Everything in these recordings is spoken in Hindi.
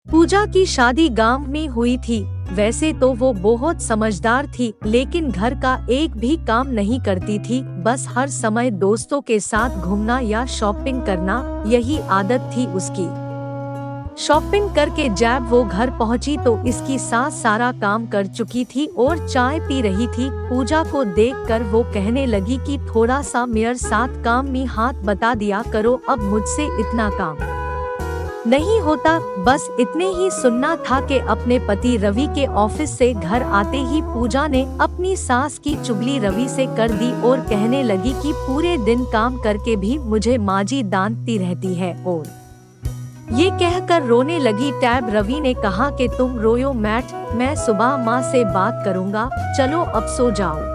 पूजा की शादी गांव में हुई थी। वैसे तो वो बहुत समझदार थी, लेकिन घर का एक भी काम नहीं करती थी। बस हर समय दोस्तों के साथ घूमना या शॉपिंग करना, यही आदत थी उसकी। शॉपिंग करके जब वो घर पहुंची तो इसकी सास सारा काम कर चुकी थी और चाय पी रही थी। पूजा को देखकर वो कहने लगी कि थोड़ा सा मेरे साथ काम में हाथ बता दिया करो, अब मुझसे इतना काम नहीं होता। बस इतने ही सुनना था कि अपने पति रवि के ऑफिस से घर आते ही पूजा ने अपनी सास की चुगली रवि से कर दी और कहने लगी कि पूरे दिन काम करके भी मुझे माजी डांटती रहती है। और ये कहकर रोने लगी। तब रवि ने कहा कि तुम रोयो मैट, मैं सुबह माँ से बात करूँगा, चलो अब सो जाओ।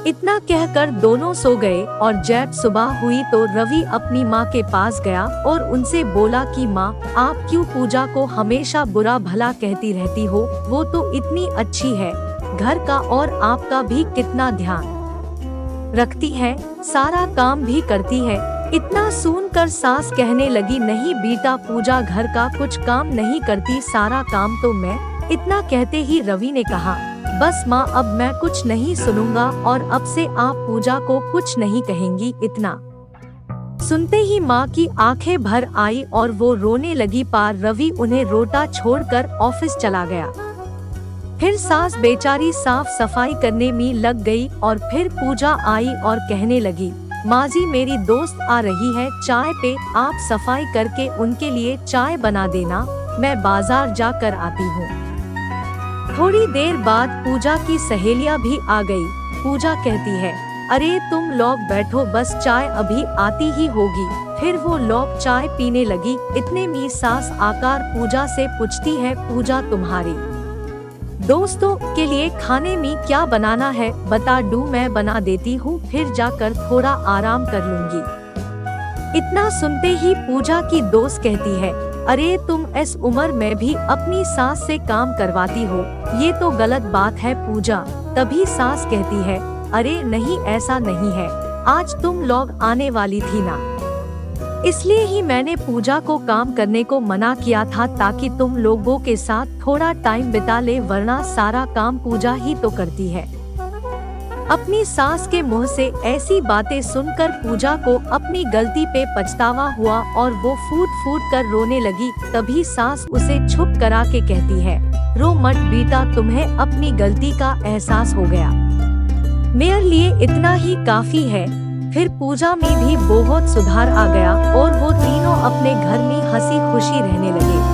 इतना कहकर दोनों सो गए और जब सुबह हुई तो रवि अपनी माँ के पास गया और उनसे बोला कि माँ, आप क्यों पूजा को हमेशा बुरा भला कहती रहती हो? वो तो इतनी अच्छी है, घर का और आपका भी कितना ध्यान रखती है, सारा काम भी करती है। इतना सुनकर सास कहने लगी, नहीं बेटा, पूजा घर का कुछ काम नहीं करती, सारा काम तो मैं। इतना कहते ही रवि ने कहा, बस माँ, अब मैं कुछ नहीं सुनूंगा और अब से आप पूजा को कुछ नहीं कहेंगी। इतना सुनते ही माँ की आंखें भर आई और वो रोने लगी। पार रवि उन्हें रोता छोड़कर ऑफिस चला गया। फिर सास बेचारी साफ सफाई करने में लग गई और फिर पूजा आई और कहने लगी, माँ जी, मेरी दोस्त आ रही है चाय पे, आप सफाई करके उनके लिए चाय बना देना, मैं बाजार जा कर आती हूँ। थोड़ी देर बाद पूजा की सहेलियाँ भी आ गई। पूजा कहती है, अरे तुम लोग बैठो, बस चाय अभी आती ही होगी। फिर वो लोग चाय पीने लगी। इतने में सास आकर पूजा से पूछती है, पूजा, तुम्हारी दोस्तों के लिए खाने में क्या बनाना है, बता दूं, मैं बना देती हूँ, फिर जाकर थोड़ा आराम कर लूंगी। इतना सुनते ही पूजा की दोस्त कहती है, अरे तुम इस उम्र में भी अपनी सास से काम करवाती हो, ये तो गलत बात है पूजा। तभी सास कहती है, अरे नहीं, ऐसा नहीं है, आज तुम लोग आने वाली थी ना, इसलिए ही मैंने पूजा को काम करने को मना किया था, ताकि तुम लोगों के साथ थोड़ा टाइम बिता ले, वरना सारा काम पूजा ही तो करती है। अपनी सास के मुंह से ऐसी बातें सुनकर पूजा को अपनी गलती पे पछतावा हुआ और वो फूट फूट कर रोने लगी। तभी सास उसे चुप करा के कहती है, रो मत बेटा, तुम्हें अपनी गलती का एहसास हो गया, मेरे लिए इतना ही काफी है। फिर पूजा में भी बहुत सुधार आ गया और वो तीनों अपने घर में हंसी खुशी रहने लगे।